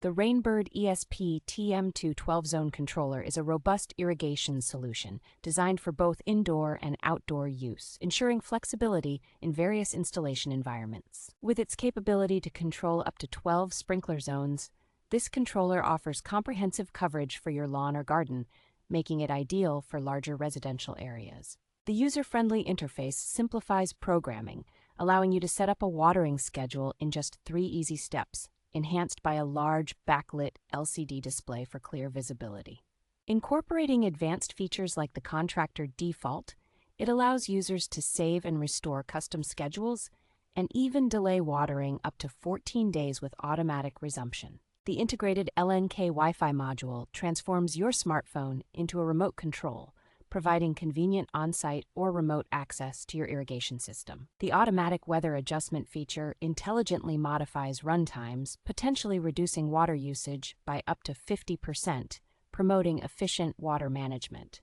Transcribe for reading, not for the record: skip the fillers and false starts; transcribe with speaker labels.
Speaker 1: The Rain-Bird ESP-TM2 12-zone controller is a robust irrigation solution designed for both indoor and outdoor use, ensuring flexibility in various installation environments. With its capability to control up to 12 sprinkler zones, this controller offers comprehensive coverage for your lawn or garden, making it ideal for larger residential areas. The user-friendly interface simplifies programming, allowing you to set up a watering schedule in just 3 easy steps, enhanced by a large backlit LCD display for clear visibility. Incorporating advanced features like the Contractor Default, it allows users to save and restore custom schedules and even delay watering up to 14 days with automatic resumption. The integrated LNK Wi-Fi module transforms your smartphone into a remote control, providing convenient on-site or remote access to your irrigation system. The automatic weather adjustment feature intelligently modifies run times, potentially reducing water usage by up to 50%, promoting efficient water management.